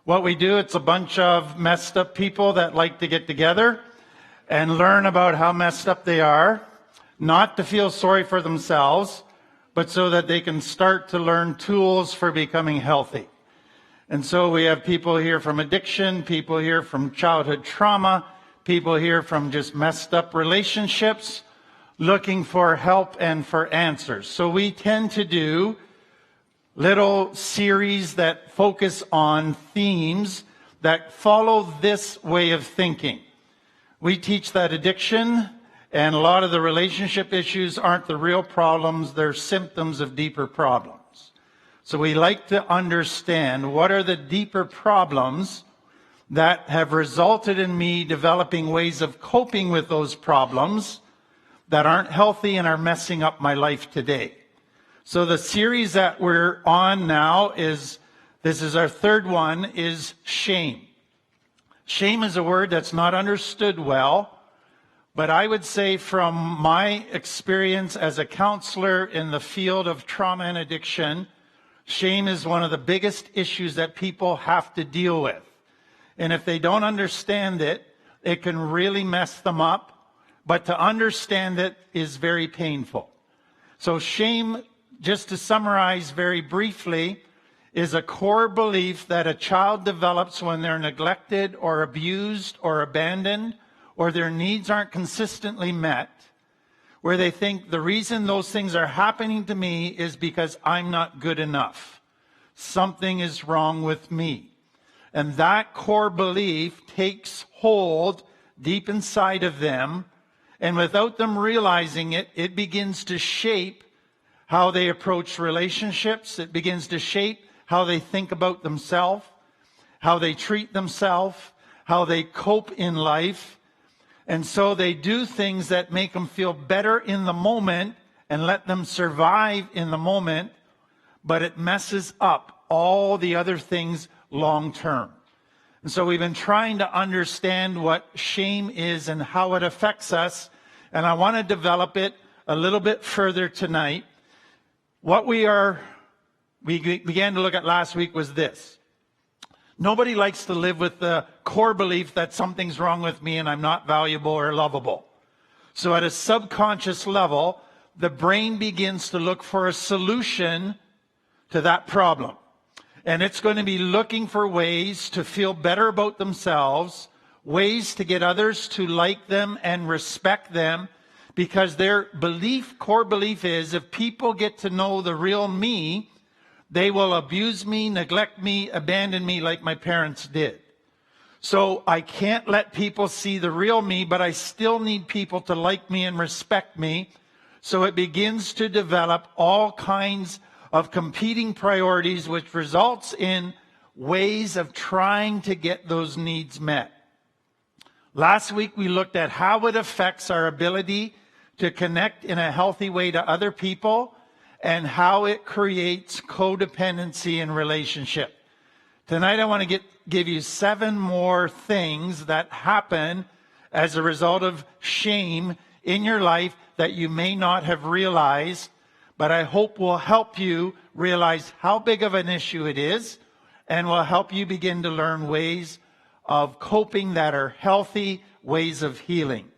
What we do, it's a bunch of messed up people that like to get together and learn about how messed up they are, not to feel sorry for themselves, but so that they can start to learn tools for becoming healthy. And so we have people here from addiction, people here from childhood trauma, people here from just messed up relationships, looking for help and for answers. So we tend to do little series that focus on themes that follow this way of thinking. We teach that addiction and a lot of the relationship issues aren't the real problems, they're symptoms of deeper problems. So we like to understand what are the deeper problems that have resulted in me developing ways of coping with those problems that aren't healthy and are messing up my life today. So the series that we're on now this is our third one, is shame. Shame is a word that's not understood well, but I would say from my experience as a counselor in the field of trauma and addiction, shame is one of the biggest issues that people have to deal with. And if they don't understand it, it can really mess them up, but to understand it is very painful. So shame, just to summarize very briefly, is a core belief that a child develops when they're neglected or abused or abandoned or their needs aren't consistently met, where they think the reason those things are happening to me is because I'm not good enough. Something is wrong with me. And that core belief takes hold deep inside of them, and without them realizing it, it begins to shape how they approach relationships. It begins to shape how they think about themselves, how they treat themselves, how they cope in life. And so they do things that make them feel better in the moment and let them survive in the moment, but it messes up all the other things long term. And so we've been trying to understand what shame is and how it affects us, and I want to develop it a little bit further tonight. What we began to look at last week was this. Nobody likes to live with the core belief that something's wrong with me and I'm not valuable or lovable. So at a subconscious level, the brain begins to look for a solution to that problem. And it's going to be looking for ways to feel better about themselves, ways to get others to like them and respect them, because their core belief is if people get to know the real me, they will abuse me, neglect me, abandon me like my parents did. So I can't let people see the real me, but I still need people to like me and respect me. So it begins to develop all kinds of competing priorities, which results in ways of trying to get those needs met. Last week we looked at how it affects our ability to connect in a healthy way to other people and how it creates codependency in relationship. Tonight I want to give you 7 more things that happen as a result of shame in your life that you may not have realized, but I hope will help you realize how big of an issue it is and will help you begin to learn ways of coping that are healthy, ways of healing.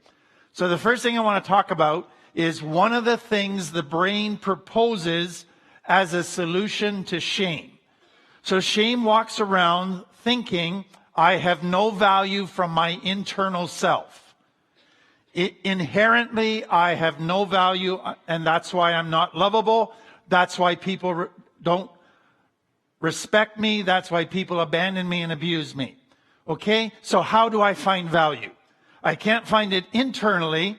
So the first thing I want to talk about is one of the things the brain proposes as a solution to shame. So shame walks around thinking, I have no value from my internal self. Inherently, I have no value, and that's why I'm not lovable. That's why people don't respect me. That's why people abandon me and abuse me. Okay? So how do I find value? I can't find it internally,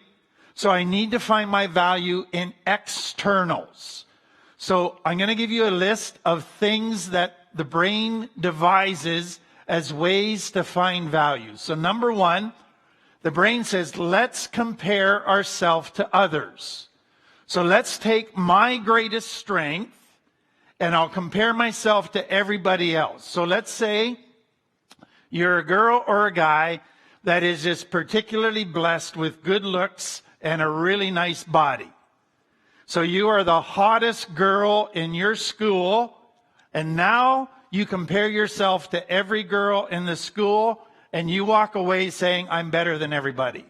so I need to find my value in externals. So I'm going to give you a list of things that the brain devises as ways to find value. So number 1, the brain says, let's compare ourselves to others. So let's take my greatest strength and I'll compare myself to everybody else. So let's say you're a girl or a guy that is just particularly blessed with good looks and a really nice body. So you are the hottest girl in your school, and now you compare yourself to every girl in the school and you walk away saying, I'm better than everybody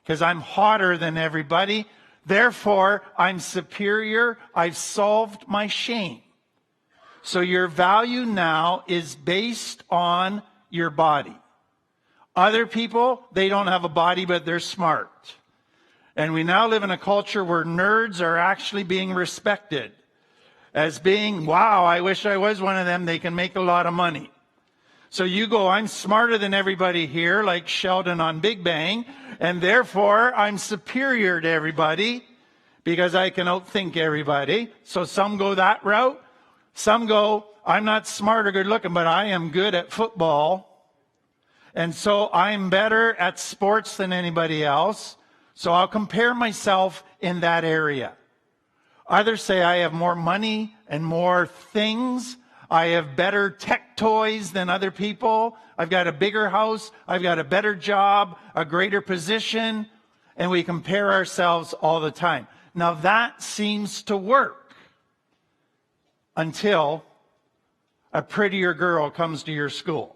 because I'm hotter than everybody. Therefore, I'm superior. I've solved my shame. So your value now is based on your body. Other people, they don't have a body, but they're smart. And we now live in a culture where nerds are actually being respected as being, wow, I wish I was one of them. They can make a lot of money. So you go, I'm smarter than everybody here, like Sheldon on Big Bang, and therefore I'm superior to everybody because I can outthink everybody. So some go that route. Some go, I'm not smart or good looking, but I am good at football. And so I'm better at sports than anybody else. So I'll compare myself in that area. Others say I have more money and more things. I have better tech toys than other people. I've got a bigger house. I've got a better job, a greater position. And we compare ourselves all the time. Now that seems to work until a prettier girl comes to your school.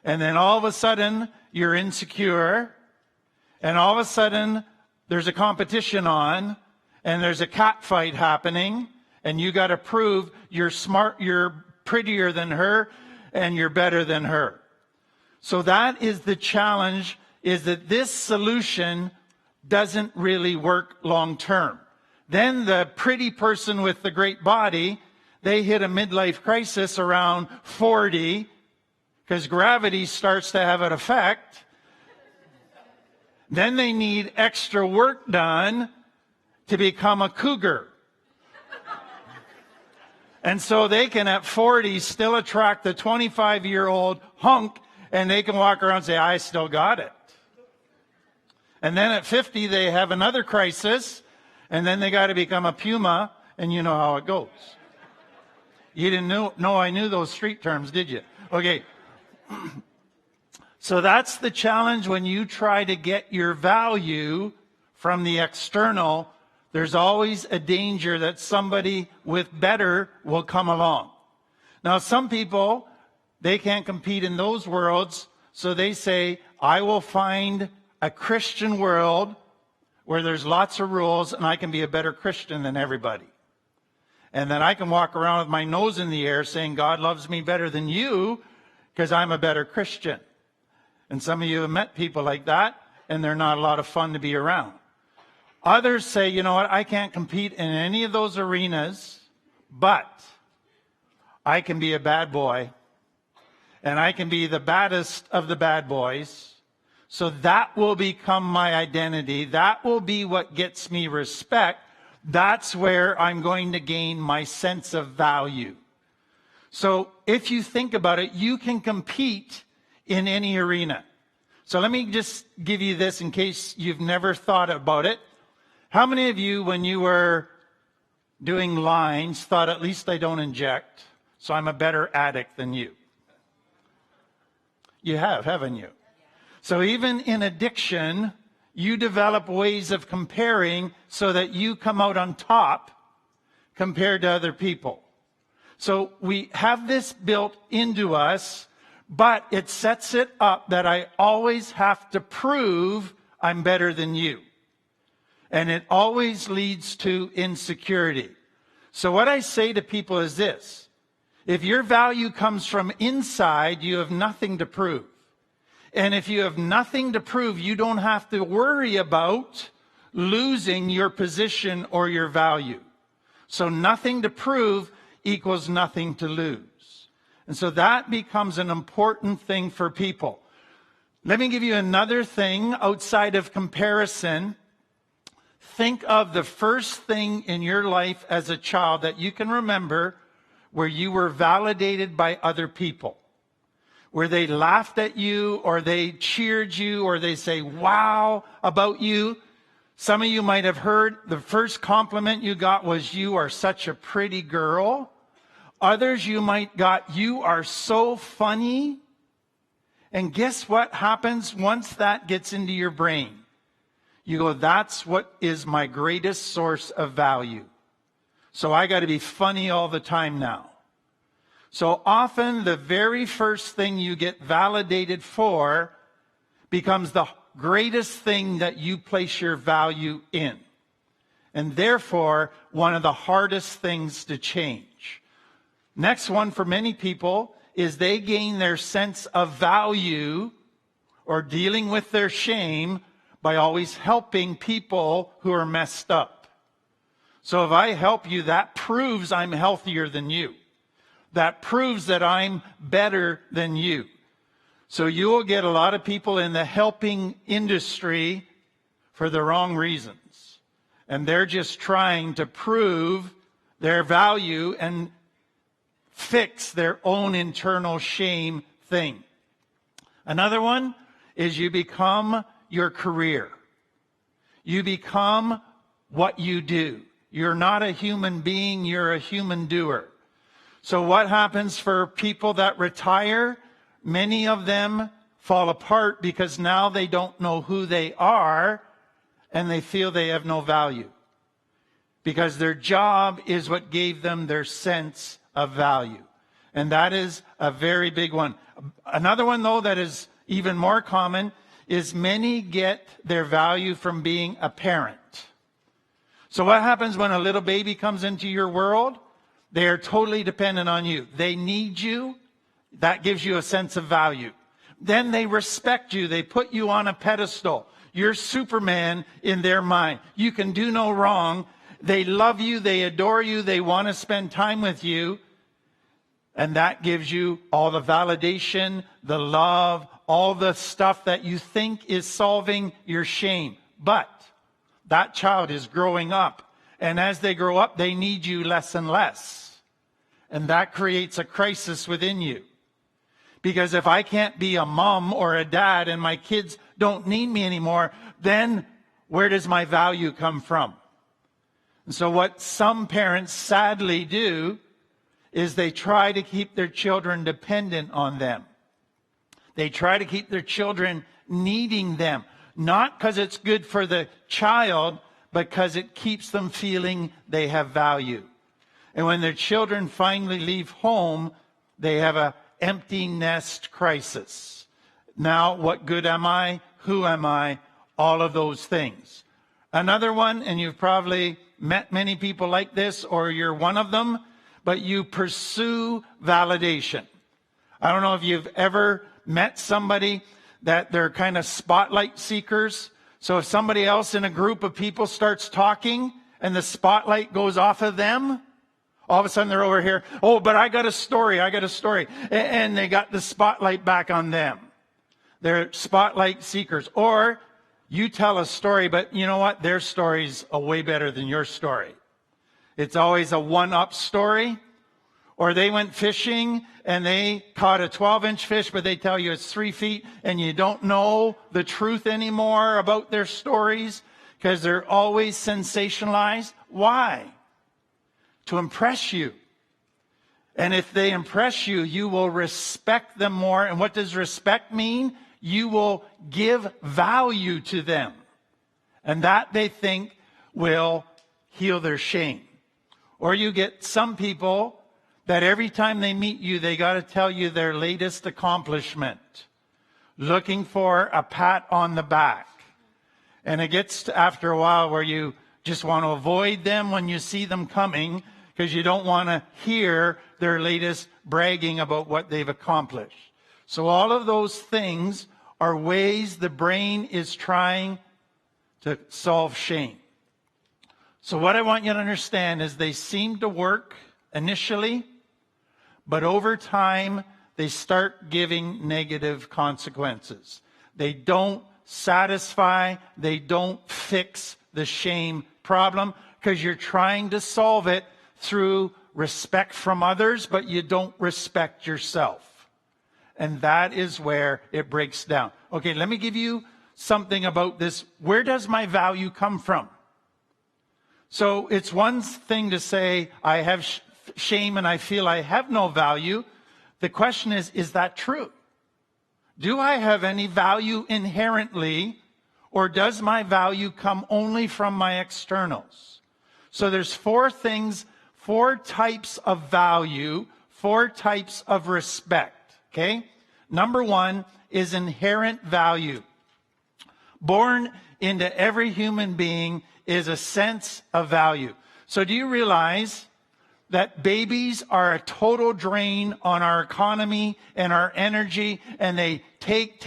And then all of a sudden you're insecure. And all of a sudden there's a competition on. And there's a cat fight happening, and you got to prove you're smart, you're prettier than her, and you're better than her. So that is the challenge, is that this solution doesn't really work long term. Then the pretty person with the great body, they hit a midlife crisis around 40, because gravity starts to have an effect. Then they need extra work done to become a cougar. And so they can at 40 still attract the 25-year-old hunk, and they can walk around and say, I still got it. And then at 50 they have another crisis, and then they got to become a puma, and you know how it goes. You didn't know I knew those street terms, did you? Okay. So that's the challenge when you try to get your value from the external. There's always a danger that somebody with better will come along. Now, some people, they can't compete in those worlds, so they say, I will find a Christian world where there's lots of rules and I can be a better Christian than everybody. And then I can walk around with my nose in the air saying, God loves me better than you because I'm a better Christian. And some of you have met people like that, and they're not a lot of fun to be around. Others say, you know what, I can't compete in any of those arenas, but I can be a bad boy, and I can be the baddest of the bad boys. So that will become my identity. That will be what gets me respect. That's where I'm going to gain my sense of value. So if you think about it, you can compete in any arena. So let me just give you this in case you've never thought about it. How many of you, when you were doing lines, thought, at least I don't inject, so I'm a better addict than you? You have, haven't you? So even in addiction, you develop ways of comparing so that you come out on top compared to other people. So we have this built into us, but it sets it up that I always have to prove I'm better than you. And it always leads to insecurity. So what I say to people is this. If your value comes from inside, you have nothing to prove. And if you have nothing to prove, you don't have to worry about losing your position or your value. So nothing to prove equals nothing to lose. And so that becomes an important thing for people. Let me give you another thing outside of comparison. Think of the first thing in your life as a child that you can remember where you were validated by other people, where they laughed at you or they cheered you or they say, wow, about you. Some of you might have heard the first compliment you got was, you are such a pretty girl. Others you might got, you are so funny. And guess what happens once that gets into your brain? You go, that's what is my greatest source of value. So I got to be funny all the time now. So often the very first thing you get validated for becomes the greatest thing that you place your value in. And therefore, one of the hardest things to change. Next one for many people is they gain their sense of value or dealing with their shame by always helping people who are messed up. So if I help you, that proves I'm healthier than you. That proves that I'm better than you. So you will get a lot of people in the helping industry for the wrong reasons. And they're just trying to prove their value and fix their own internal shame thing. Another one is you become your career. You become what you do. You're not a human being, you're a human doer. So what happens for people that retire? Many of them fall apart because now they don't know who they are and they feel they have no value. Because their job is what gave them their sense of value. And that is a very big one. Another one, though, that is even more common is many get their value from being a parent. So what happens when a little baby comes into your world? They are totally dependent on you. They need you. That gives you a sense of value. Then they respect you. They put you on a pedestal. You're Superman in their mind. You can do no wrong. They love you. They adore you. They want to spend time with you. And that gives you all the validation, the love, all the stuff that you think is solving your shame. But that child is growing up. And as they grow up, they need you less and less. And that creates a crisis within you. Because if I can't be a mom or a dad and my kids don't need me anymore, then where does my value come from? And so what some parents sadly do is they try to keep their children dependent on them. They try to keep their children needing them. Not because it's good for the child, but because it keeps them feeling they have value. And when their children finally leave home, they have an empty nest crisis. Now, what good am I? Who am I? All of those things. Another one, and you've probably met many people like this, or you're one of them, but you pursue validation. I don't know if you've ever met somebody that they're kind of spotlight seekers. So if somebody else in a group of people starts talking and the spotlight goes off of them, all of a sudden they're over here, oh, but I got a story. And they got the spotlight back on them. They're spotlight seekers. Or you tell a story, but you know what? Their story's way better than your story. It's always a one-up story. Or they went fishing and they caught a 12-inch fish, but they tell you it's 3 feet and you don't know the truth anymore about their stories because they're always sensationalized. Why? To impress you. And if they impress you, you will respect them more. And what does respect mean? You will give value to them. And that they think will heal their shame. Or you get some people that every time they meet you, they got to tell you their latest accomplishment, looking for a pat on the back. And it gets to after a while where you just want to avoid them when you see them coming because you don't want to hear their latest bragging about what they've accomplished. So all of those things are ways the brain is trying to solve shame. So what I want you to understand is they seem to work initially, but over time, they start giving negative consequences. They don't satisfy, they don't fix the shame problem because you're trying to solve it through respect from others, but you don't respect yourself. And that is where it breaks down. Okay, let me give you something about this. Where does my value come from? So it's one thing to say, I have shame and I feel I have no value. The question is that true? Do I have any value inherently, or does my value come only from my externals? So there's four types of value, 4 types of respect, okay? Number 1 is inherent value. Born into every human being is a sense of value. So do you realize that babies are a total drain on our economy and our energy, and they take,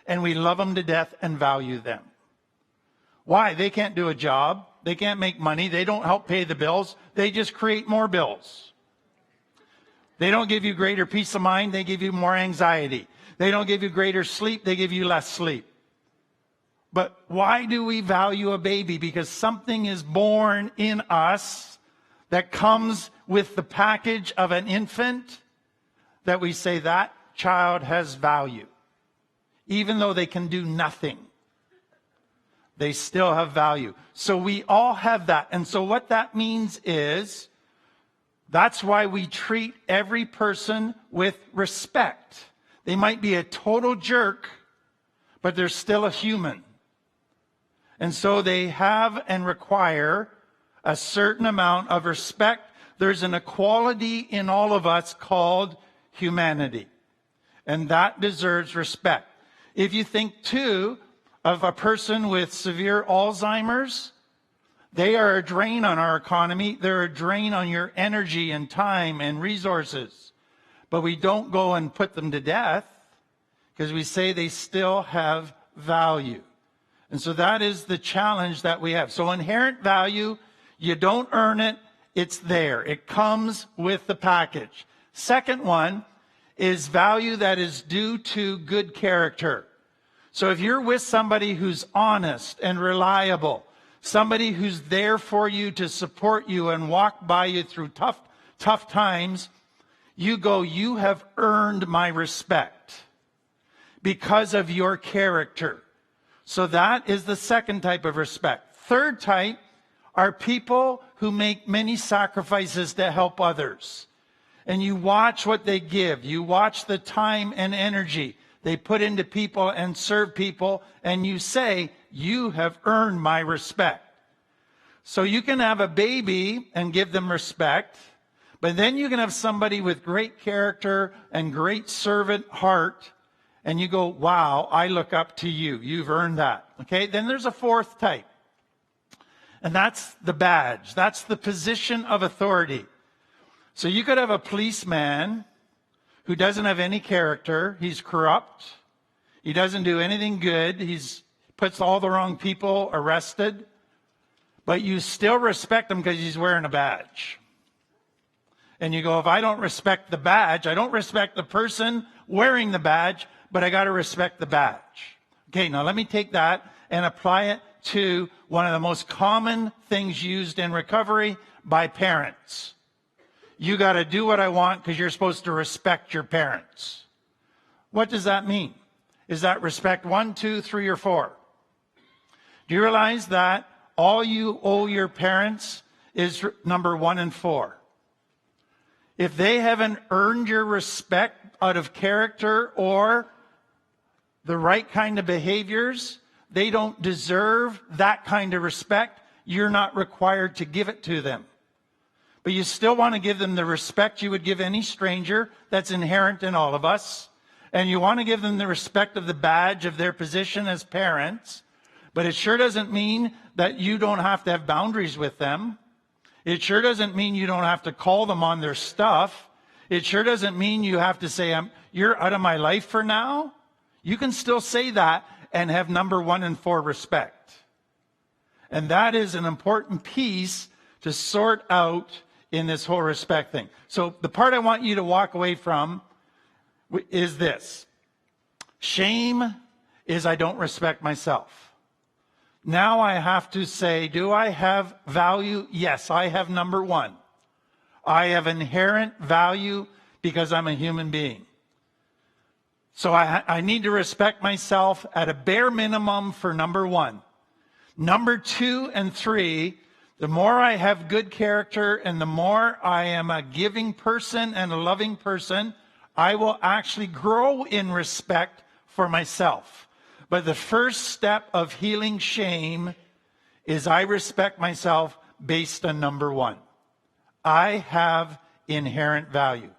and we love them to death and value them? Why? They can't do a job. They can't make money. They don't help pay the bills. They just create more bills. They don't give you greater peace of mind. They give you more anxiety. They don't give you greater sleep. They give you less sleep. But why do we value a baby? Because something is born in us that comes with the package of an infant that we say that child has value. Even though they can do nothing, they still have value. So we all have that. And so what that means is that's why we treat every person with respect. They might be a total jerk, but they're still a human. And so they have and require a certain amount of respect. There's an equality in all of us called humanity. And that deserves respect. If you think, too, of a person with severe Alzheimer's, they are a drain on our economy. They're a drain on your energy and time and resources. But we don't go and put them to death because we say they still have value. And so that is the challenge that we have. So inherent value, you don't earn it, it's there. It comes with the package. Second one is value that is due to good character. So if you're with somebody who's honest and reliable, somebody who's there for you to support you and walk by you through tough times, you go, you have earned my respect because of your character. So that is the second type of respect. Third type are people who make many sacrifices to help others. And you watch what they give. You watch the time and energy they put into people and serve people. And you say, you have earned my respect. So you can have a baby and give them respect. But then you can have somebody with great character and great servant heart. And you go, wow, I look up to you. You've earned that. Okay, then there's a fourth type. And that's the badge. That's the position of authority. So you could have a policeman who doesn't have any character. He's corrupt. He doesn't do anything good. He puts all the wrong people arrested. But you still respect him because he's wearing a badge. And you go, if I don't respect the badge, I don't respect the person wearing the badge, but I got to respect the badge. Okay, now let me take that and apply it to one of the most common things used in recovery by parents. You got to do what I want because you're supposed to respect your parents. What does that mean? Is that respect 1, 2, 3, or 4? Do you realize that all you owe your parents is number 1 and 4? If they haven't earned your respect out of character or the right kind of behaviors, they don't deserve that kind of respect. You're not required to give it to them. But you still want to give them the respect you would give any stranger. That's inherent in all of us. And you want to give them the respect of the badge of their position as parents. But it sure doesn't mean that you don't have to have boundaries with them. It sure doesn't mean you don't have to call them on their stuff. It sure doesn't mean you have to say, you're out of my life for now. You can still say that and have number 1 and 4 respect. And that is an important piece to sort out in this whole respect thing. So the part I want you to walk away from is this. Shame is I don't respect myself. Now I have to say, do I have value? Yes, I have number 1. I have inherent value because I'm a human being. So I need to respect myself at a bare minimum for number 1. Number 2 and 3, the more I have good character and the more I am a giving person and a loving person, I will actually grow in respect for myself. But the first step of healing shame is I respect myself based on number 1. I have inherent value.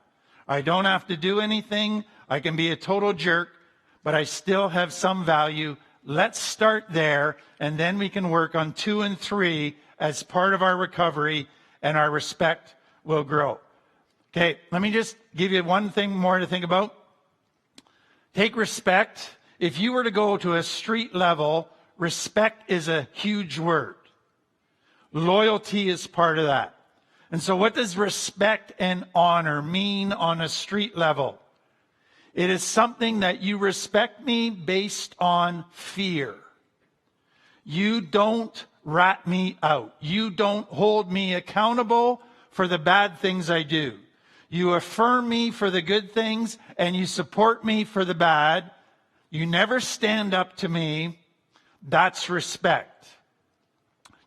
I don't have to do anything. I can be a total jerk, but I still have some value. Let's start there, and then we can work on 2 and 3 as part of our recovery, and our respect will grow. Okay, let me just give you one thing more to think about. Take respect. If you were to go to a street level, respect is a huge word. Loyalty is part of that. And so what does respect and honor mean on a street level? It is something that you respect me based on fear. You don't rat me out. You don't hold me accountable for the bad things I do. You affirm me for the good things, and you support me for the bad. You never stand up to me. That's respect.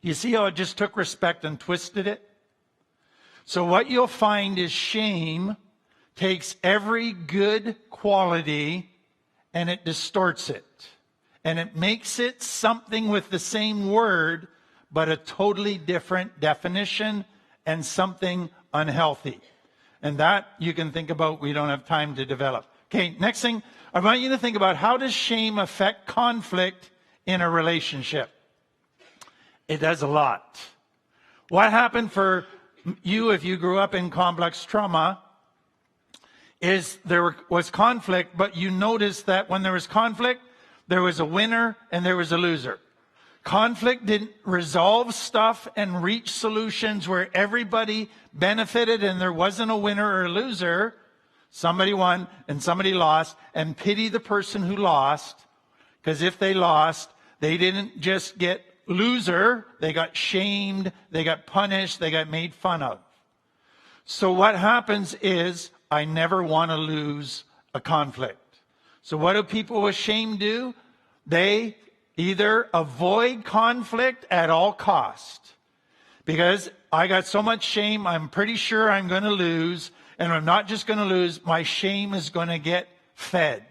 You see how I just took respect and twisted it? So what you'll find is shame takes every good quality and it distorts it. And it makes it something with the same word, but a totally different definition and something unhealthy. And that you can think about. We don't have time to develop. Okay, next thing, I want you to think about, how does shame affect conflict in a relationship? It does a lot. What happened for you if you grew up in complex trauma is there was conflict, but you noticed that when there was conflict, there was a winner and there was a loser. Conflict didn't resolve stuff and reach solutions where everybody benefited and there wasn't a winner or a loser. Somebody won and somebody lost, and pity the person who lost, because if they lost, they didn't just get loser, they got shamed, they got punished, they got made fun of. So what happens is, I never want to lose a conflict. So what do people with shame do? They either avoid conflict at all cost. Because I got so much shame, I'm pretty sure I'm going to lose. And I'm not just going to lose, my shame is going to get fed.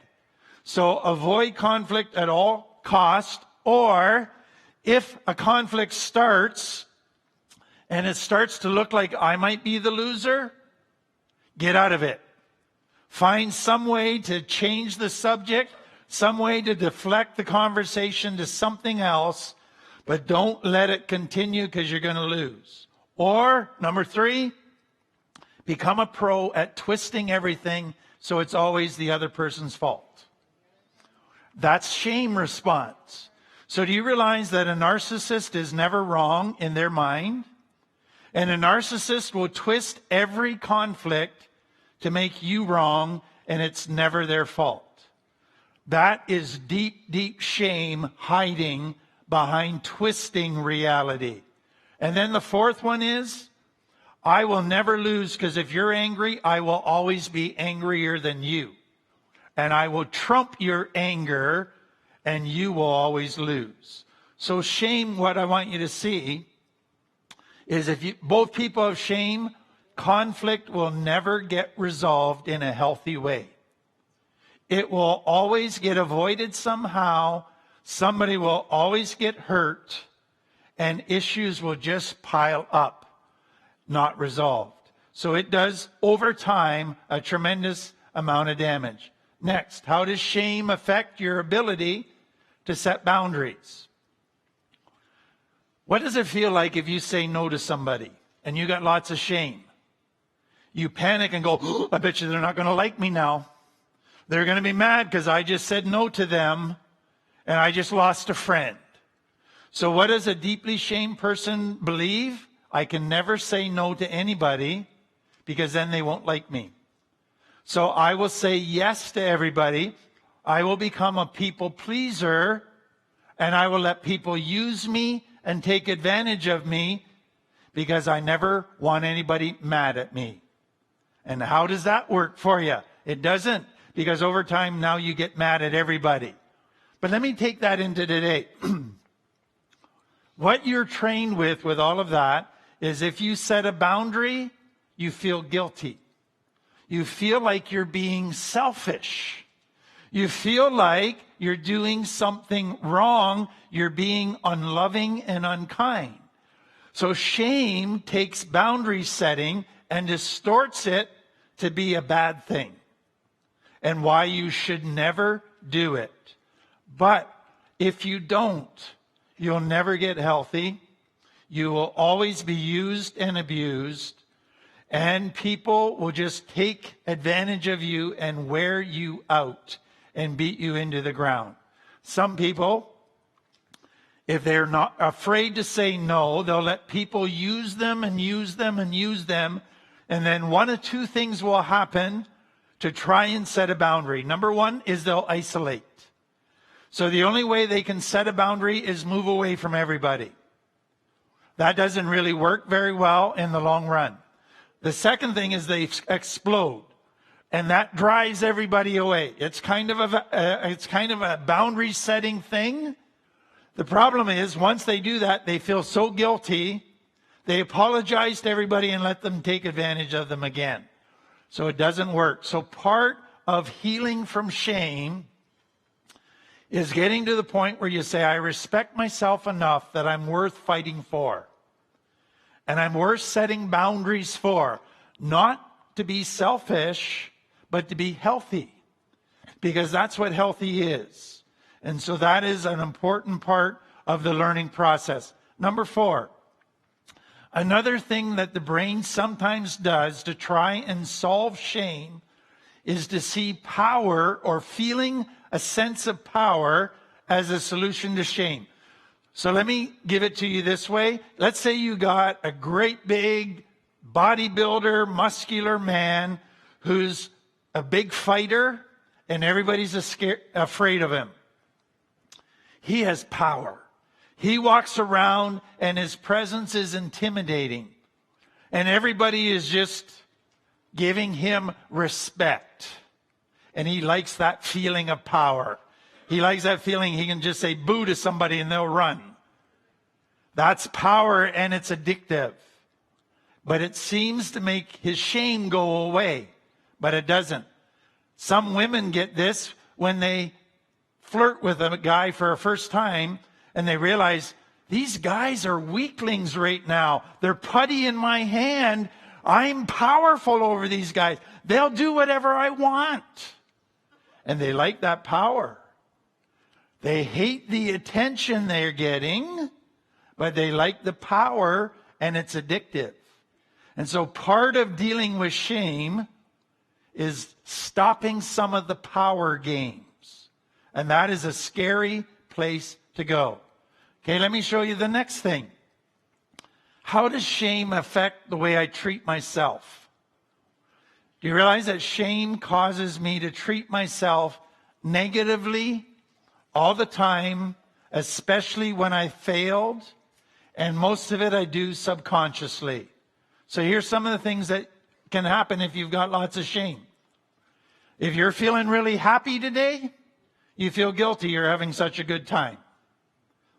So avoid conflict at all cost. Or if a conflict starts and it starts to look like I might be the loser, get out of it. Find some way to change the subject, some way to deflect the conversation to something else, but don't let it continue because you're going to lose. Or, number 3, become a pro at twisting everything so it's always the other person's fault. That's shame response. So do you realize that a narcissist is never wrong in their mind? And a narcissist will twist every conflict to make you wrong, and it's never their fault. That is deep, deep shame hiding behind twisting reality. And then the 4th one is, I will never lose, because if you're angry, I will always be angrier than you. And I will trump your anger, and you will always lose. So shame, what I want you to see, is if both people have shame, conflict will never get resolved in a healthy way. It will always get avoided somehow. Somebody will always get hurt, and issues will just pile up, not resolved. So it does, over time, a tremendous amount of damage. Next, how does shame affect your ability to set boundaries? What does it feel like if you say no to somebody and you got lots of shame? You panic and go, oh, I bet you they're not going to like me now. They're going to be mad because I just said no to them and I just lost a friend. So what does a deeply shamed person believe? I can never say no to anybody because then they won't like me. So I will say yes to everybody. I will become a people pleaser, and I will let people use me and take advantage of me because I never want anybody mad at me. And how does that work for you? It doesn't, because over time now you get mad at everybody. But let me take that into today. What you're trained with all of that is if you set a boundary, you feel guilty. You feel like you're being selfish. You feel like you're doing something wrong. You're being unloving and unkind. So shame takes boundary setting and distorts it to be a bad thing, and why you should never do it. But if you don't, you'll never get healthy. You will always be used and abused, and people will just take advantage of you and wear you out and beat you into the ground. Some people, if they're not afraid to say no, they'll let people use them and use them and use them. And then one of two things will happen to try and set a boundary. Number one is they'll isolate. So the only way they can set a boundary is move away from everybody. That doesn't really work very well in the long run. The second thing is they explode, and that drives everybody away. It's kind of a boundary setting thing. The problem is, once they do that, they feel so guilty, they apologize to everybody and let them take advantage of them again. So it doesn't work. So part of healing from shame is getting to the point where you say, I respect myself enough that I'm worth fighting for. And I'm worth setting boundaries for. Not to be selfish, but to be healthy. Because that's what healthy is. And so that is an important part of the learning process. Number 4, another thing that the brain sometimes does to try and solve shame is to see power or feeling a sense of power as a solution to shame. So let me give it to you this way. Let's say you got a great big bodybuilder, muscular man who's a big fighter and everybody's afraid of him. He has power. He walks around and his presence is intimidating. And everybody is just giving him respect. And he likes that feeling of power. He likes that feeling he can just say boo to somebody and they'll run. That's power, and it's addictive. But it seems to make his shame go away. But it doesn't. Some women get this when they flirt with a guy for a first time and they realize these guys are weaklings right now. They're putty in my hand. I'm powerful over these guys. They'll do whatever I want. And they like that power. They hate the attention they're getting, but they like the power, and it's addictive. And so part of dealing with shame is stopping some of the power games. And that is a scary place to go. Okay, let me show you the next thing. How does shame affect the way I treat myself? Do you realize that shame causes me to treat myself negatively all the time, especially when I failed? And most of it I do subconsciously. So here's some of the things that can happen if you've got lots of shame. If you're feeling really happy today, you feel guilty you're having such a good time.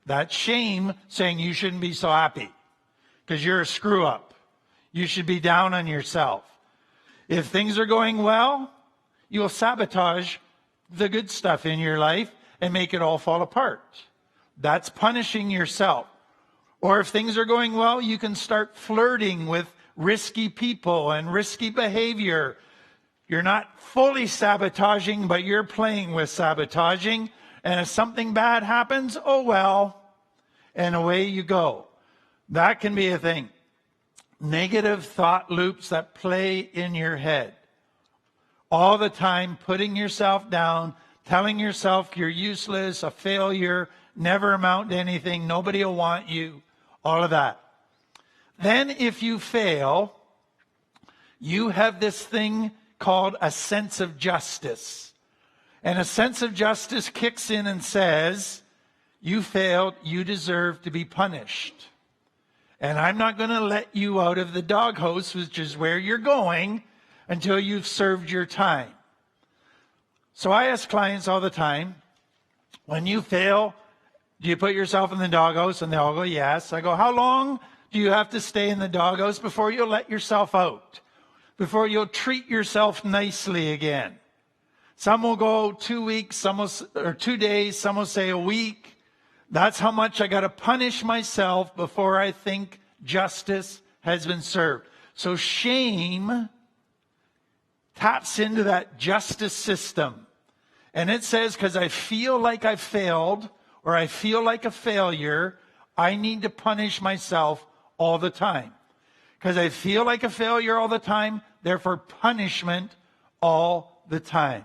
That's shame saying you shouldn't be so happy because you're a screw up. You should be down on yourself. If things are going well, you'll sabotage the good stuff in your life and make it all fall apart. That's punishing yourself. Or if things are going well, you can start flirting with risky people and risky behavior. You're not fully sabotaging, but you're playing with sabotaging. And if something bad happens, oh well, and away you go. That can be a thing. Negative thought loops that play in your head. All the time, putting yourself down, telling yourself you're useless, a failure, never amount to anything, nobody will want you, all of that. Then if you fail, you have this thing called a sense of justice. And a sense of justice kicks in and says, you failed, you deserve to be punished. And I'm not going to let you out of the doghouse, which is where you're going, until you've served your time. So I ask clients all the time, when you fail, do you put yourself in the doghouse? And they all go, yes. I go, how long do you have to stay in the doghouse before you'll let yourself out? Before you'll treat yourself nicely again? Some will go 2 weeks, some will, or 2 days, some will say a week. That's how much I got to punish myself before I think justice has been served. So shame taps into that justice system. And it says, because I feel like I've failed or I feel like a failure, I need to punish myself all the time. Because I feel like a failure all the time, therefore punishment all the time.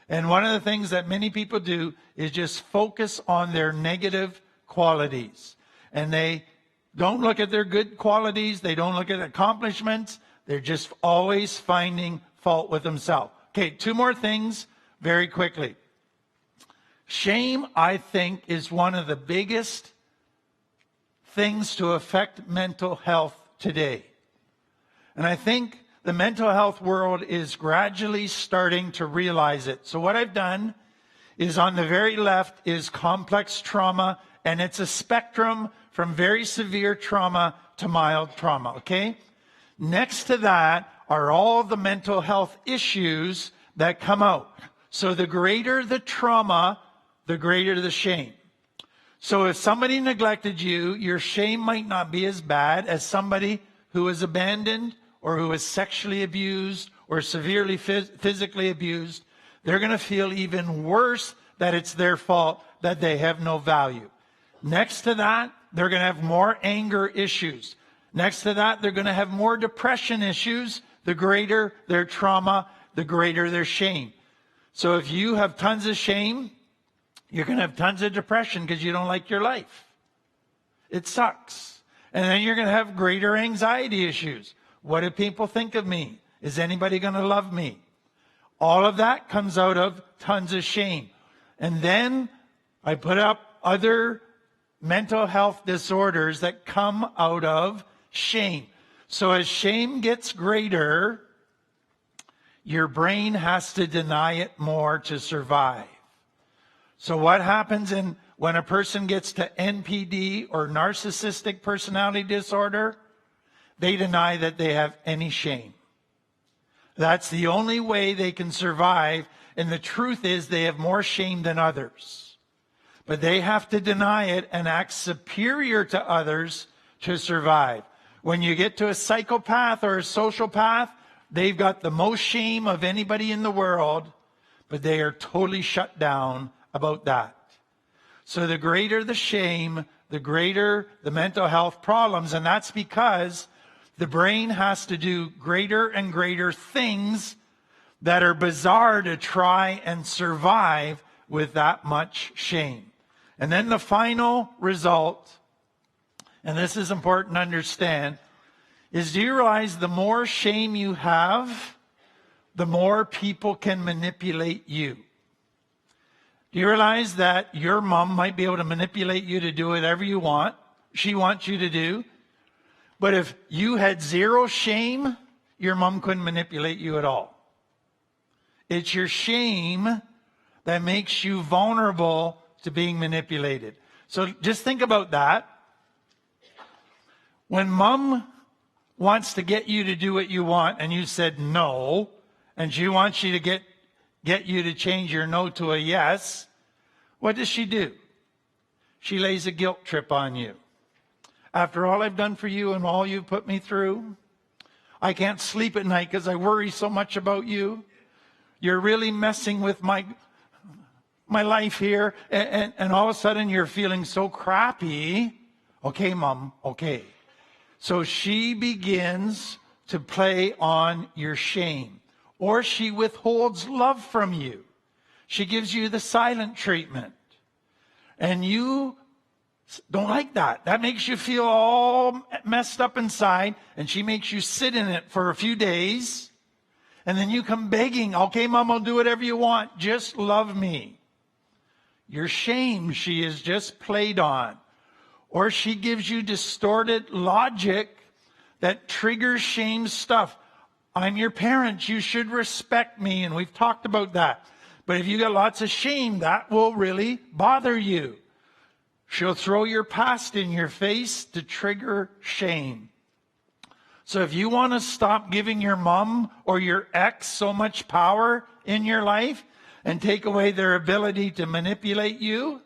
And one of the things that many people do is just focus on their negative qualities. And they don't look at their good qualities. They don't look at accomplishments. They're just always finding fault with themselves. Okay, 2 more things very quickly. Shame, I think, is one of the biggest things to affect mental health today. And I think the mental health world is gradually starting to realize it. So what I've done is on the very left is complex trauma, and it's a spectrum from very severe trauma to mild trauma, okay? Next to that are all the mental health issues that come out. So the greater the trauma, the greater the shame. So if somebody neglected you, your shame might not be as bad as somebody who was abandoned or who was sexually abused or severely physically abused. They're going to feel even worse that it's their fault, that they have no value. Next to that, they're going to have more anger issues. Next to that, they're going to have more depression issues. The greater their trauma, the greater their shame. So if you have tons of shame, you're going to have tons of depression because you don't like your life. It sucks. And then you're going to have greater anxiety issues. What do people think of me? Is anybody going to love me? All of that comes out of tons of shame. And then I put up other mental health disorders that come out of shame. So as shame gets greater, your brain has to deny it more to survive. So what happens when a person gets to NPD or narcissistic personality disorder? They deny that they have any shame. That's the only way they can survive. And the truth is they have more shame than others. But they have to deny it and act superior to others to survive. When you get to a psychopath or a sociopath, they've got the most shame of anybody in the world, but they are totally shut down about that. So the greater the shame, the greater the mental health problems. And that's because the brain has to do greater and greater things that are bizarre to try and survive with that much shame. And then the final result, and this is important to understand, is do you realize the more shame you have, the more people can manipulate you? Do you realize that your mom might be able to manipulate you to do whatever you want, she wants you to do? But if you had zero shame, your mom couldn't manipulate you at all. It's your shame that makes you vulnerable to being manipulated. So just think about that. When mom wants to get you to do what you want and you said no, and she wants you to get you to change your no to a yes, what does she do? She lays a guilt trip on you. After all I've done for you and all you've put me through, I can't sleep at night because I worry so much about you. You're really messing with my life here. And all of a sudden you're feeling so crappy. Okay, Mom, okay. So she begins to play on your shame. Or she withholds love from you. She gives you the silent treatment. And you don't like that. That makes you feel all messed up inside, and she makes you sit in it for a few days, and then you come begging, okay, Mom, I'll do whatever you want. Just love me. Your shame she is just played on. Or she gives you distorted logic that triggers shame stuff. I'm your parent. You should respect me. And we've talked about that. But if you got lots of shame, that will really bother you. She'll throw your past in your face to trigger shame. So if you want to stop giving your mom or your ex so much power in your life and take away their ability to manipulate you,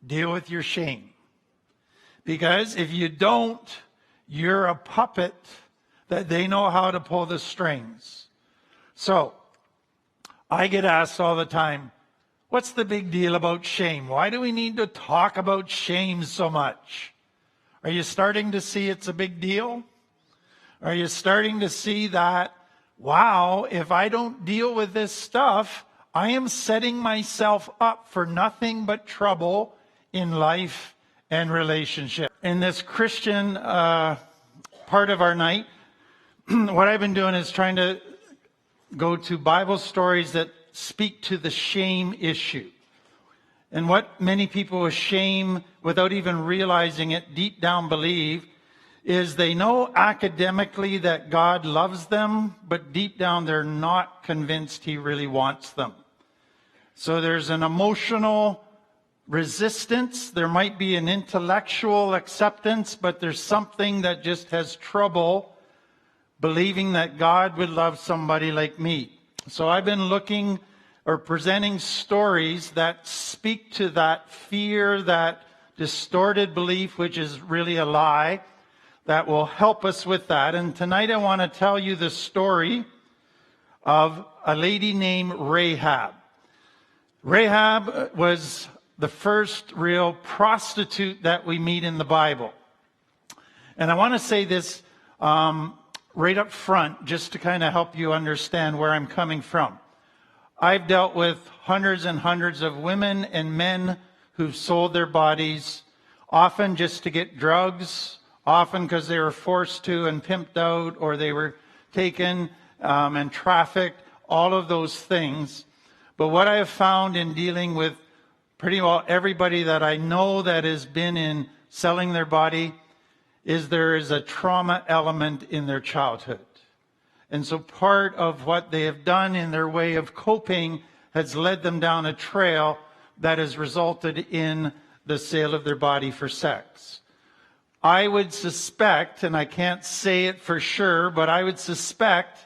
deal with your shame. Because if you don't, You're a puppet that they know how to pull the strings. So, I get asked all the time, what's the big deal about shame? Why do we need to talk about shame so much? Are you starting to see it's a big deal? Are you starting to see that, wow, if I don't deal with this stuff, I am setting myself up for nothing but trouble in life and relationship. In this Christian part of our night, what I've been doing is trying to go to Bible stories that speak to the shame issue. And what many people with shame, without even realizing it, deep down believe is they know academically that God loves them, but deep down they're not convinced he really wants them. So there's an emotional resistance. There might be an intellectual acceptance, but there's something that just has trouble believing that God would love somebody like me. So I've been looking or presenting stories that speak to that fear, that distorted belief, which is really a lie, that will help us with that. And tonight I want to tell you the story of a lady named Rahab. Rahab was the first real prostitute that we meet in the Bible. And I want to say this right up front, just to kind of help you understand where I'm coming from. I've dealt with hundreds and hundreds of women and men who've sold their bodies, often just to get drugs, often because they were forced to and pimped out, or they were taken and trafficked, all of those things. But what I have found in dealing with pretty well everybody that I know that has been in selling their body is there is a trauma element in their childhood. And so part of what they have done in their way of coping has led them down a trail that has resulted in the sale of their body for sex. I would suspect, and I can't say it for sure, but I would suspect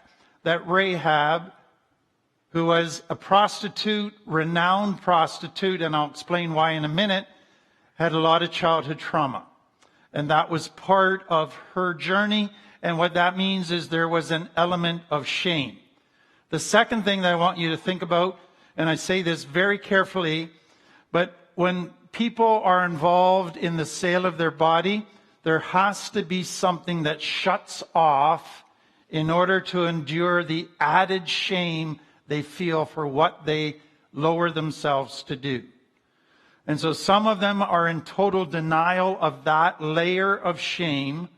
that Rahab, who was a prostitute, renowned prostitute, and I'll explain why in a minute, had a lot of childhood trauma. And that was part of her journey. And what that means is there was an element of shame. The second thing that I want you to think about, and I say this very carefully, but when people are involved in the sale of their body, there has to be something that shuts off in order to endure the added shame they feel for what they lower themselves to do. And so some of them are in total denial of that layer of shame.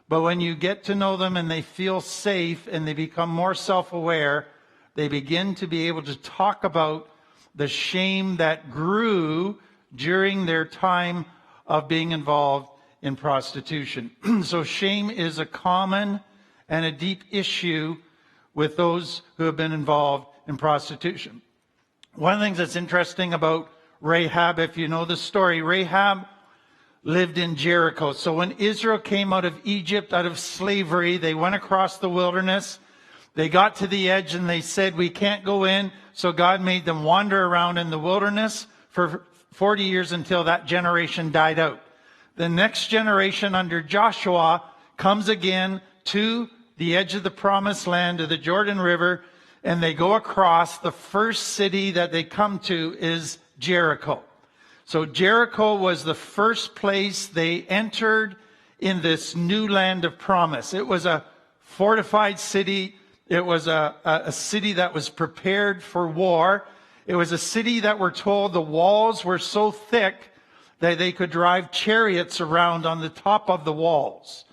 But when you get to know them and they feel safe and they become more self-aware, they begin to be able to talk about the shame that grew during their time of being involved in prostitution. So shame is a common and a deep issue with those who have been involved in prostitution. One of the things that's interesting about Rahab, if you know the story, Rahab lived in Jericho. So when Israel came out of Egypt, out of slavery, they went across the wilderness. They got to the edge and they said, we can't go in. So God made them wander around in the wilderness for 40 years until that generation died out. The next generation under Joshua comes again to the edge of the promised land, to the Jordan River, and they go across. The first city that they come to is Jericho. So Jericho was the first place they entered in this new land of promise. It was a fortified city. It was a city that was prepared for war. It was a city that we're told the walls were so thick that they could drive chariots around on the top of the walls.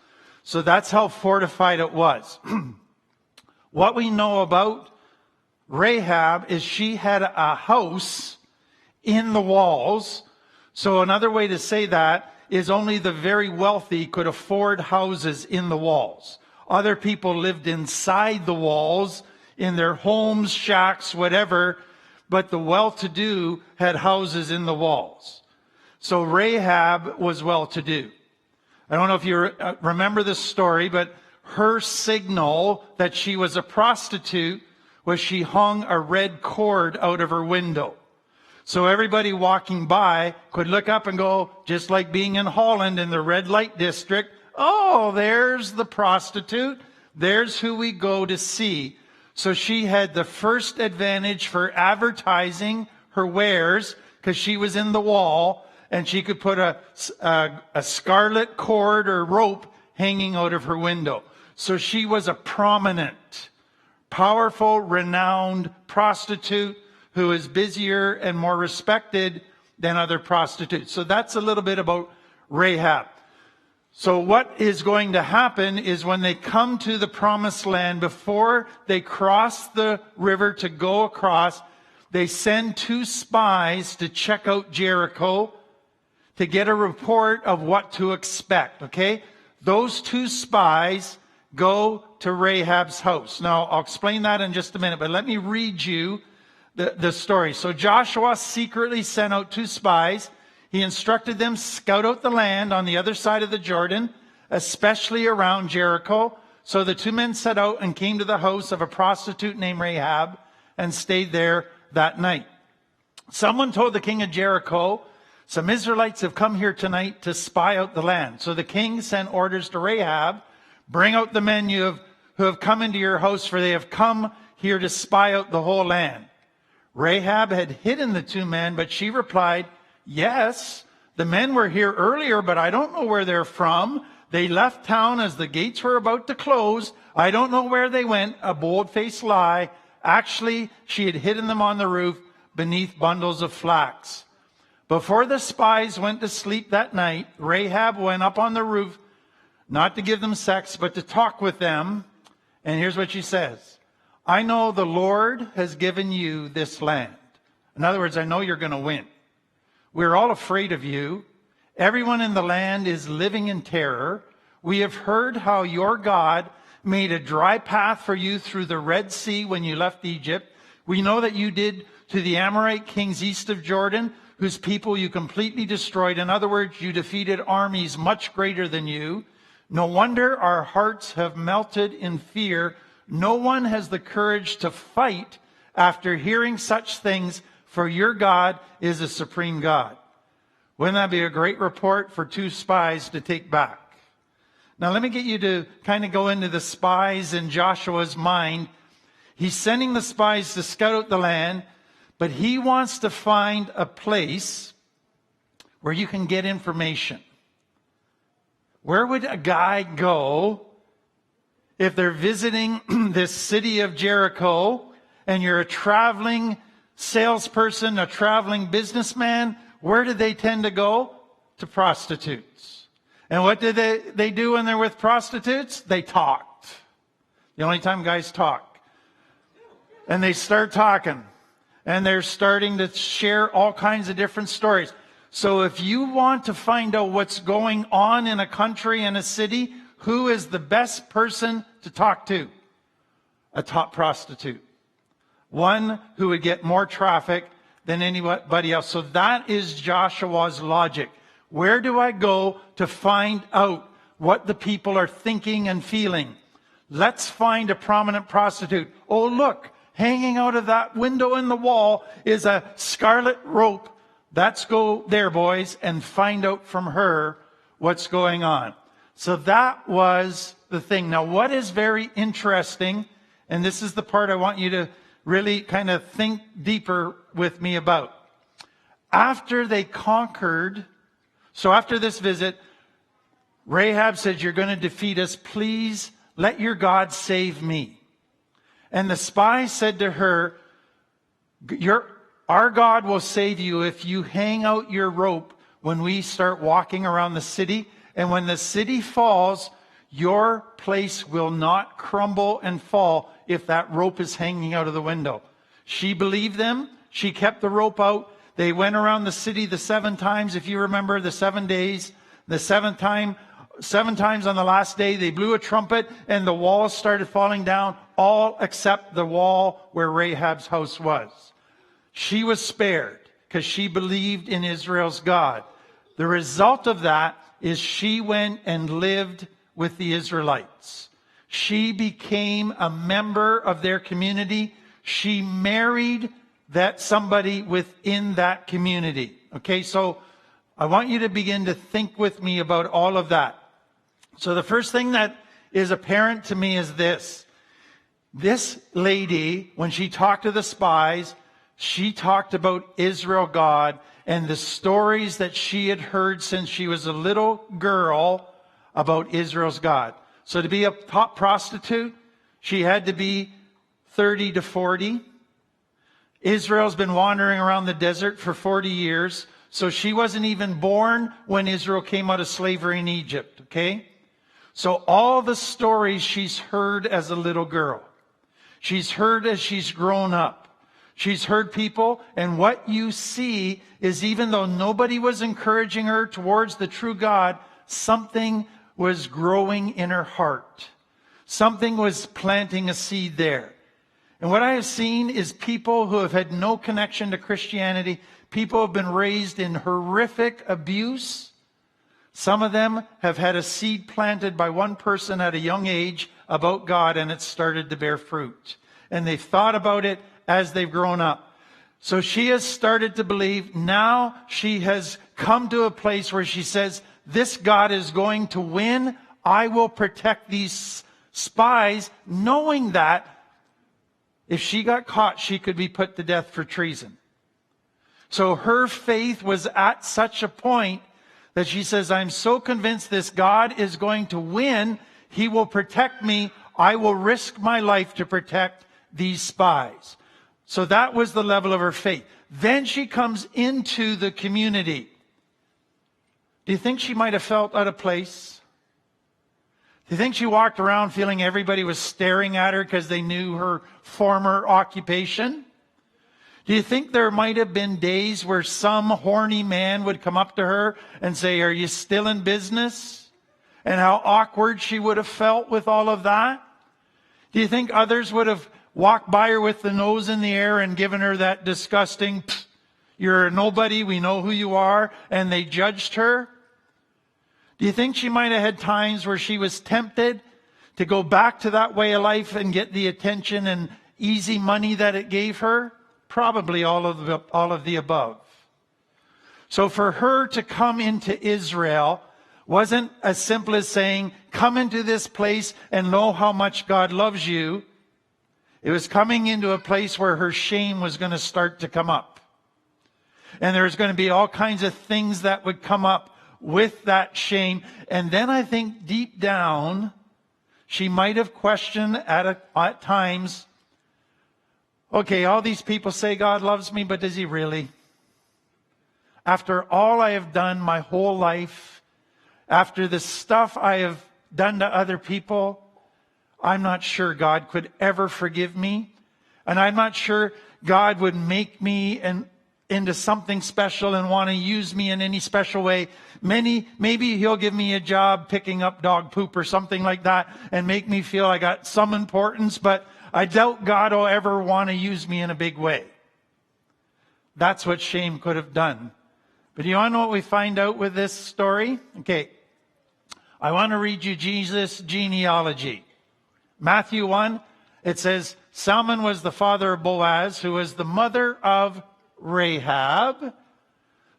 So that's how fortified it was. What we know about Rahab is she had a house in the walls. So another way to say that is only the very wealthy could afford houses in the walls. Other people lived inside the walls, in their homes, shacks, whatever, but the well-to-do had houses in the walls. So Rahab was well-to-do. I don't know if you remember this story, but her signal that she was a prostitute was she hung a red cord out of her window. So everybody walking by could look up and go, just like being in Holland in the red light district, oh, there's the prostitute. There's who we go to see. So she had the first advantage for advertising her wares because she was in the wall and she could put a scarlet cord or rope hanging out of her window. So she was a prominent, powerful, renowned prostitute who is busier and more respected than other prostitutes. So that's a little bit about Rahab. So what is going to happen is when they come to the promised land, before they cross the river to go across, they send 2 spies to check out Jericho to get a report of what to expect, okay? Those 2 spies go to Rahab's house. Now, I'll explain that in just a minute, but let me read you the story. So Joshua secretly sent out 2 spies. He instructed them, scout out the land on the other side of the Jordan, especially around Jericho. So the 2 men set out and came to the house of a prostitute named Rahab and stayed there that night. Someone told the king of Jericho, some Israelites have come here tonight to spy out the land. So the king sent orders to Rahab, bring out the men who have come into your house, for they have come here to spy out the whole land. Rahab had hidden the 2 men, but she replied, yes, the men were here earlier, but I don't know where they're from. They left town as the gates were about to close. I don't know where they went. A bold-faced lie. Actually, she had hidden them on the roof beneath bundles of flax. Before the spies went to sleep that night, Rahab went up on the roof, not to give them sex, but to talk with them. And here's what she says. I know the Lord has given you this land. In other words, I know you're going to win. We're all afraid of you. Everyone in the land is living in terror. We have heard how your God made a dry path for you through the Red Sea when you left Egypt. We know that you did to the Amorite kings east of Jordan, whose people you completely destroyed. In other words, you defeated armies much greater than you. No wonder our hearts have melted in fear. No one has the courage to fight after hearing such things, for your God is a supreme God. Wouldn't that be a great report for 2 spies to take back? Now let me get you to kind of go into the spies in Joshua's mind. He's sending the spies to scout out the land, but he wants to find a place where you can get information. Where would a guy go if they're visiting this city of Jericho and you're a traveling salesperson, a traveling businessman? Where do they tend to go? To prostitutes. And what do they do when they're with prostitutes? They talked. The only time guys talk. And they start talking. And they're starting to share all kinds of different stories. So if you want to find out what's going on in a country and a city, who is the best person to talk to? A top prostitute. One who would get more traffic than anybody else. So that is Joshua's logic. Where do I go to find out what the people are thinking and feeling? Let's find a prominent prostitute. Oh, look, hanging out of that window in the wall is a scarlet rope. Let's go there, boys, and find out from her what's going on. So that was the thing. Now, what is very interesting, and this is the part I want you to really kind of think deeper with me about. After they conquered, so after this visit, Rahab said, you're going to defeat us. Please let your God save me. And the spy said to her, our God will save you if you hang out your rope when we start walking around the city. And when the city falls, your place will not crumble and fall if that rope is hanging out of the window. She believed them. She kept the rope out. They went around the city the 7 times. If you remember the 7 days, the 7th time, 7 times on the last day, they blew a trumpet and the walls started falling down, all except the wall where Rahab's house was. She was spared because she believed in Israel's God. The result of that is she went and lived with the Israelites. She became a member of their community. She married somebody within that community. Okay, so I want you to begin to think with me about all of that. So the first thing that is apparent to me is this. This lady, when she talked to the spies, she talked about Israel God and the stories that she had heard since she was a little girl about Israel's God. So to be a top prostitute, she had to be 30 to 40. Israel's been wandering around the desert for 40 years. So she wasn't even born when Israel came out of slavery in Egypt, okay? So all the stories she's heard as a little girl. She's heard as she's grown up. She's heard people, and what you see is even though nobody was encouraging her towards the true God, something was growing in her heart. Something was planting a seed there. And what I have seen is people who have had no connection to Christianity, people who have been raised in horrific abuse. Some of them have had a seed planted by one person at a young age about God, and it's started to bear fruit. And they've thought about it as they've grown up. So she has started to believe. Now she has come to a place where she says, this God is going to win. I will protect these spies, knowing that if she got caught, she could be put to death for treason. So her faith was at such a point that she says, I'm so convinced this God is going to win. He will protect me. I will risk my life to protect these spies. So that was the level of her faith. Then she comes into the community. Do you think she might have felt out of place? Do you think she walked around feeling everybody was staring at her because they knew her former occupation? Do you think there might have been days where some horny man would come up to her and say, are you still in business? And how awkward she would have felt with all of that? Do you think others would have walked by her with the nose in the air and given her that disgusting, you're a nobody, we know who you are, and they judged her? Do you think she might have had times where she was tempted to go back to that way of life and get the attention and easy money that it gave her? Probably all of the above. So for her to come into Israel wasn't as simple as saying, come into this place and know how much God loves you. It was coming into a place where her shame was going to start to come up. And there's going to be all kinds of things that would come up with that shame. And then I think deep down, she might have questioned at times, okay, all these people say God loves me, but does he really? After all I have done my whole life, after the stuff I have done to other people, I'm not sure God could ever forgive me. And I'm not sure God would make me into something special and want to use me in any special way. Maybe he'll give me a job picking up dog poop or something like that and make me feel I got some importance, but I doubt God will ever want to use me in a big way. That's what shame could have done. But do you want to know what we find out with this story? Okay. I want to read you Jesus' genealogy. Matthew 1, it says, Salmon was the father of Boaz, who was the mother of Rahab.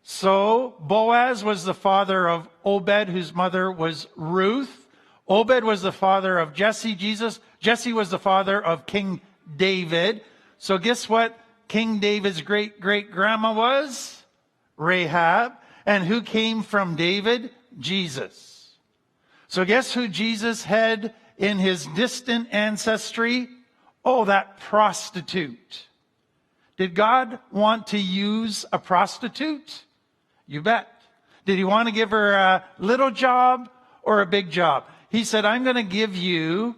So Boaz was the father of Obed, whose mother was Ruth. Obed was the father of Jesse. Jesse was the father of King David. So guess what King David's great-great-grandma was? Rahab. And who came from David? Jesus. So guess who Jesus had in his distant ancestry? Oh, that prostitute. Did God want to use a prostitute? You bet. Did he want to give her a little job or a big job? He said, I'm going to give you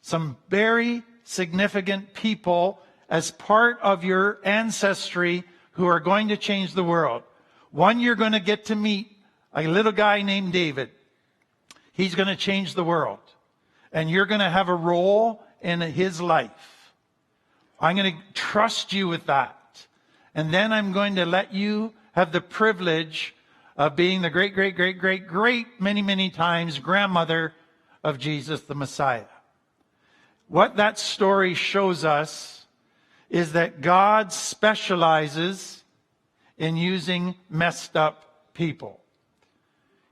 some very significant people as part of your ancestry who are going to change the world. One, you're going to get to meet a little guy named David. He's going to change the world. And you're going to have a role in his life. I'm going to trust you with that. And then I'm going to let you have the privilege of being the great, many times grandmother of Jesus the Messiah. What that story shows us is that God specializes in using messed up people.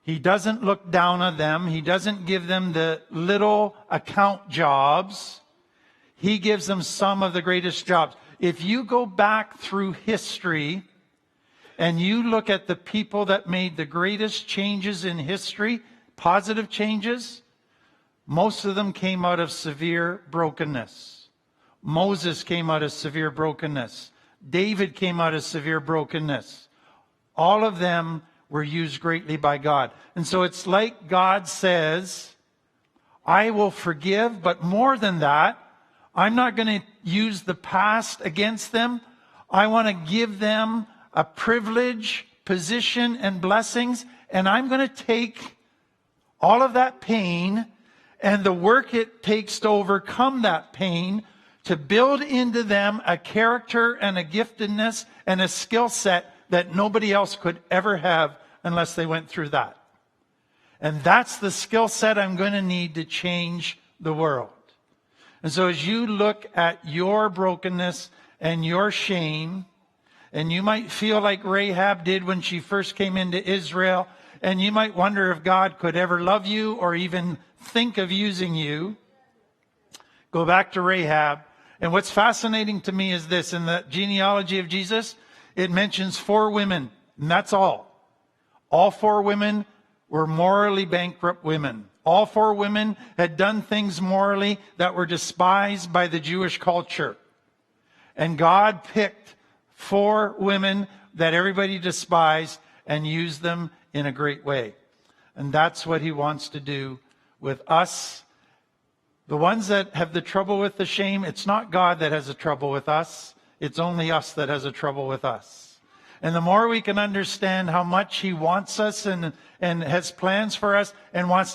He doesn't look down on them. He doesn't give them the little account jobs. He gives them some of the greatest jobs. If you go back through history and you look at the people that made the greatest changes in history, positive changes, most of them came out of severe brokenness. Moses came out of severe brokenness. David came out of severe brokenness. All of them were used greatly by God. And so it's like God says, I will forgive, but more than that, I'm not going to use the past against them. I want to give them a privilege, position, and blessings, and I'm going to take all of that pain and the work it takes to overcome that pain to build into them a character and a giftedness and a skill set that nobody else could ever have unless they went through that. And that's the skill set I'm going to need to change the world. And so as you look at your brokenness and your shame, and you might feel like Rahab did when she first came into Israel, and you might wonder if God could ever love you or even think of using you, go back to Rahab. And what's fascinating to me is this: in the genealogy of Jesus, it mentions 4 women, and that's all. All 4 women were morally bankrupt women. All 4 women had done things morally that were despised by the Jewish culture. And God picked 4 women that everybody despised and used them in a great way. And that's what he wants to do with us. The ones that have the trouble with the shame, it's not God that has the trouble with us. It's only us that has a trouble with us. And the more we can understand how much he wants us and has plans for us and wants to